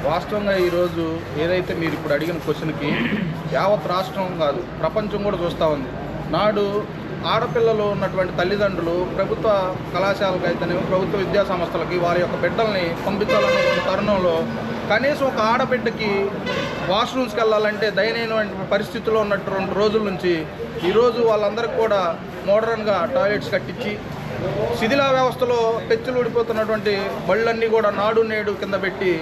వాస్తవంగా ఈరోజు ఏదైతే మీరు ఇప్పుడు అడిగిన క్వశ్చన్కి యావత్ రాష్ట్రం కాదు ప్రపంచం కూడా చూస్తూ ఉంది. నాడు ఆడపిల్లలు ఉన్నటువంటి తల్లిదండ్రులు ప్రభుత్వ కళాశాలకు అయితేనేమో ప్రభుత్వ విద్యా సంస్థలకి వారి యొక్క బిడ్డల్ని పంపించాలనే తరుణంలో కనీసం ఒక ఆడబిడ్డకి వాష్రూమ్స్కి వెళ్ళాలంటే దయనీయమైన పరిస్థితుల్లో ఉన్నటువంటి రోజుల నుంచి ఈరోజు వాళ్ళందరికీ కూడా మోడర్న్గా టాయిలెట్స్ కట్టించి శిథిలా వ్యవస్థలో పెచ్చులు ఊడిపోతున్నటువంటి బళ్ళన్నీ కూడా నాడు నేడు కింద పెట్టి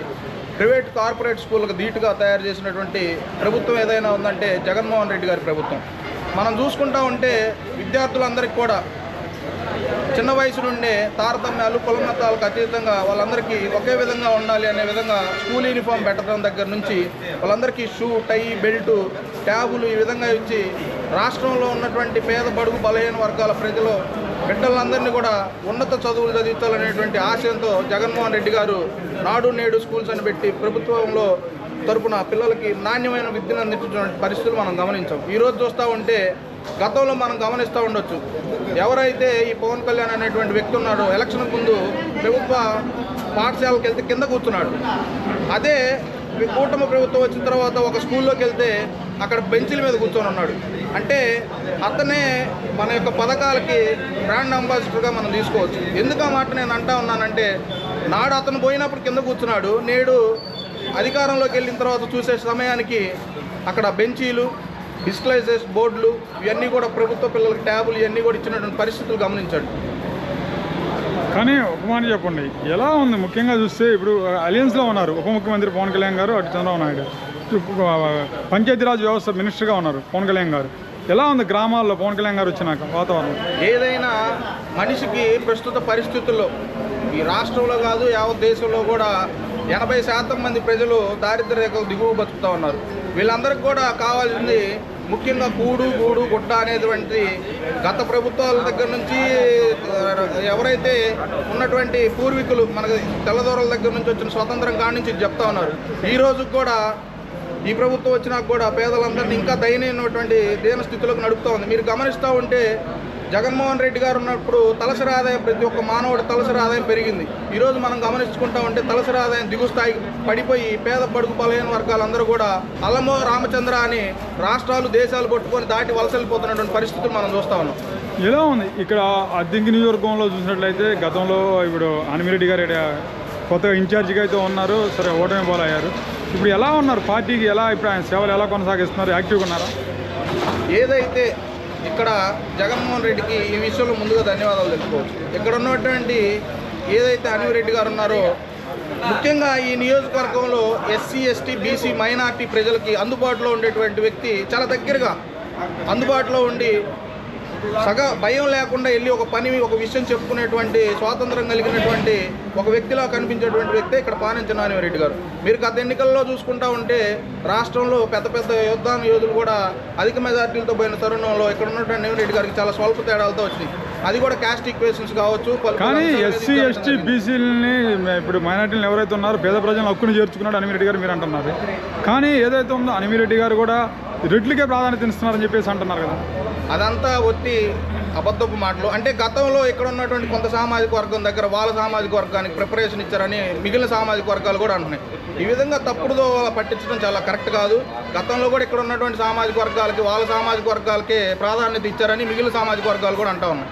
ప్రైవేట్ కార్పొరేట్ స్కూళ్ళకు ధీటుగా తయారు చేసినటువంటి ప్రభుత్వం ఏదైనా ఉందంటే జగన్మోహన్ రెడ్డి గారి ప్రభుత్వం. మనం చూసుకుంటా ఉంటే విద్యార్థులందరికీ కూడా చిన్న వయసు నుండే తారతమ్యాలు కులమతాలకు అతీతంగా వాళ్ళందరికీ ఒకే విధంగా ఉండాలి అనే విధంగా స్కూల్ యూనిఫామ్ పెట్టడం దగ్గర నుంచి వాళ్ళందరికీ షూ, టై, బెల్టు, ట్యాబులు ఈ విధంగా ఇచ్చి రాష్ట్రంలో ఉన్నటువంటి పేద బడుగు బలహీన వర్గాల ప్రజలు బిడ్డలందరినీ కూడా ఉన్నత చదువులు చదివించాలనేటువంటి ఆశయంతో జగన్మోహన్ రెడ్డి గారు నాడు నేడు స్కూల్స్ అని పెట్టి ప్రభుత్వంలో తరపున పిల్లలకి నాణ్యమైన విద్యను అందించినటువంటి పరిస్థితులు మనం గమనించాం. ఈరోజు చూస్తూ ఉంటే గతంలో మనం గమనిస్తూ ఉండొచ్చు, ఎవరైతే ఈ పవన్ కళ్యాణ్ అనేటువంటి వ్యక్తి ఉన్నాడో ఎలక్షన్ ముందు ప్రభుత్వ పాఠశాలకు వెళ్తే కింద కూర్చున్నాడు. అదే కూటమి ప్రభుత్వం వచ్చిన తర్వాత ఒక స్కూల్లోకి వెళ్తే అక్కడ బెంచీల మీద కూర్చొని ఉన్నాడు. అంటే అతనే మన యొక్క పథకాలకి బ్రాండ్ అంబాసిడర్గా మనం తీసుకోవచ్చు. ఎందుకు ఆ మాట నేను అంటా ఉన్నానంటే నాడు అతను పోయినప్పుడు కింద కూర్చున్నాడు, నేడు అధికారంలోకి వెళ్ళిన తర్వాత చూసే సమయానికి అక్కడ బెంచీలు, డిస్ప్లేసెస్ బోర్డులు ఇవన్నీ కూడా ప్రభుత్వ పిల్లలకి ట్యాబులు ఇవన్నీ కూడా ఇచ్చినటువంటి పరిస్థితులు గమనించాడు. కానీ ఒక మాట చెప్పండి, ఎలా ఉంది ముఖ్యంగా చూస్తే ఇప్పుడు అలయన్స్లో ఉన్నారు ఉప ముఖ్యమంత్రి పవన్ కళ్యాణ్ గారు, అటు చంద్రబాబు నాయుడు, పంచాయతీరాజ్ వ్యవస్థ మినిస్టర్గా ఉన్నారు పవన్ కళ్యాణ్ గారు. ఎలా ఉంది గ్రామాల్లో పవన్ కళ్యాణ్ గారు వచ్చినాక వాతావరణం? ఏదైనా మనిషికి ప్రస్తుత పరిస్థితుల్లో ఈ రాష్ట్రంలో కాదు యావత్ దేశంలో కూడా 80% మంది ప్రజలు దారిద్ర్య రేఖలు దిగువ బతుకుతూ ఉన్నారు. వీళ్ళందరికీ కూడా కావాల్సింది ముఖ్యంగా కూడు గూడు గుడ్డ అనేటువంటి గత ప్రభుత్వాల దగ్గర నుంచి ఎవరైతే ఉన్నటువంటి పూర్వీకులు మనకు తెల్లదొరల దగ్గర నుంచి వచ్చిన స్వతంత్రం కాడి నుంచి చెప్తా ఉన్నారు. ఈ రోజు కూడా ఈ ప్రభుత్వం వచ్చినాక కూడా పేదలందరినీ ఇంకా దయనీయమైనటువంటి దీన స్థితిలోకి నడుపుతూ ఉంది. మీరు గమనిస్తూ ఉంటే జగన్మోహన్ రెడ్డి గారు ఉన్నప్పుడు తలసరి ఆదాయం ప్రతి ఒక్క మానవుడి తలసరి ఆదాయం పెరిగింది. ఈరోజు మనం గమనించుకుంటా ఉంటే తలసరి ఆదాయం దిగు స్థాయికి పడిపోయి పేద బడుగు బలహీన వర్గాలందరూ కూడా అల్లమో రామచంద్ర అని రాష్ట్రాలు దేశాలు కొట్టుకొని దాటి వలసలిపోతున్నటువంటి పరిస్థితులు మనం చూస్తూ ఉన్నాం. ఎలా ఉంది ఇక్కడ అద్దెంకి నియోజకవర్గంలో చూసినట్లయితే గతంలో ఇప్పుడు ఆనిమిరెడ్డి గారు కొత్తగా ఇన్ఛార్జిగా అయితే ఉన్నారు, సరే ఓటమి పాలయ్యారు. ఇప్పుడు ఎలా ఉన్నారు పార్టీకి, ఎలా ఇప్పుడు ఆయన సేవలు ఎలా కొనసాగిస్తున్నారు, యాక్టివ్గా ఉన్నారా? ఏదైతే ఇక్కడ జగన్మోహన్ రెడ్డికి ఈ విషయంలో ముందుగా ధన్యవాదాలు తెలుసుకోవచ్చు. ఇక్కడ ఉన్నటువంటి ఏదైతే అనివిరెడ్డి గారు ఉన్నారో ముఖ్యంగా ఈ నియోజకవర్గంలో ఎస్సీ, ఎస్టీ, బీసీ, మైనార్టీ ప్రజలకి అందుబాటులో ఉండేటువంటి వ్యక్తి, చాలా దగ్గరగా అందుబాటులో ఉండి భయం లేకుండా వెళ్ళి ఒక విషయం చెప్పుకునేటువంటి స్వాతంత్రం కలిగినటువంటి ఒక వ్యక్తిలా కనిపించేటువంటి వ్యక్తే ఇక్కడ పానించిన నానిరెడ్డి గారు. మీరు గత ఎన్నికల్లో చూసుకుంటా ఉంటే రాష్ట్రంలో పెద్ద పెద్ద యోధులు కూడా అధిక మెజార్టీలతో పోయిన తరుణంలో ఇక్కడ ఉన్నటువంటి నానిరెడ్డి గారికి చాలా స్వల్ప తేడాలతో వచ్చినాయి. అది కూడా క్యాస్ట్ ఈక్వేషన్స్ కావచ్చు. కానీ ఎస్సీ, ఎస్టీ, బీసీలని ఇప్పుడు మైనార్టీలను ఎవరైతే ఉన్నారో పేద ప్రజలను హక్కును చేర్చుకున్నాడు అనిమిరెడ్డి గారు మీరు అంటున్నారు. కానీ ఏదైతే ఉందో అనిమిరెడ్డి గారు కూడా రెడ్లకే ప్రాధాన్యత ఇస్తున్నారని చెప్పేసి అంటున్నారు కదా. అదంతా ఒత్తి అబద్ధపు మాటలు. అంటే గతంలో ఇక్కడ ఉన్నటువంటి కొంత సామాజిక వర్గం దగ్గర వాళ్ళ సామాజిక వర్గానికి ప్రిపరేషన్ ఇచ్చారని మిగిలిన సామాజిక వర్గాలు కూడా అంటున్నాయి. ఈ విధంగా తప్పుడుదో పట్టించడం చాలా కరెక్ట్ కాదు. గతంలో కూడా ఇక్కడ ఉన్నటువంటి సామాజిక వర్గాలకి వాళ్ళ సామాజిక వర్గాలకే ప్రాధాన్యత ఇచ్చారని మిగిలిన సామాజిక వర్గాలు కూడా అంటూ ఉన్నాయి.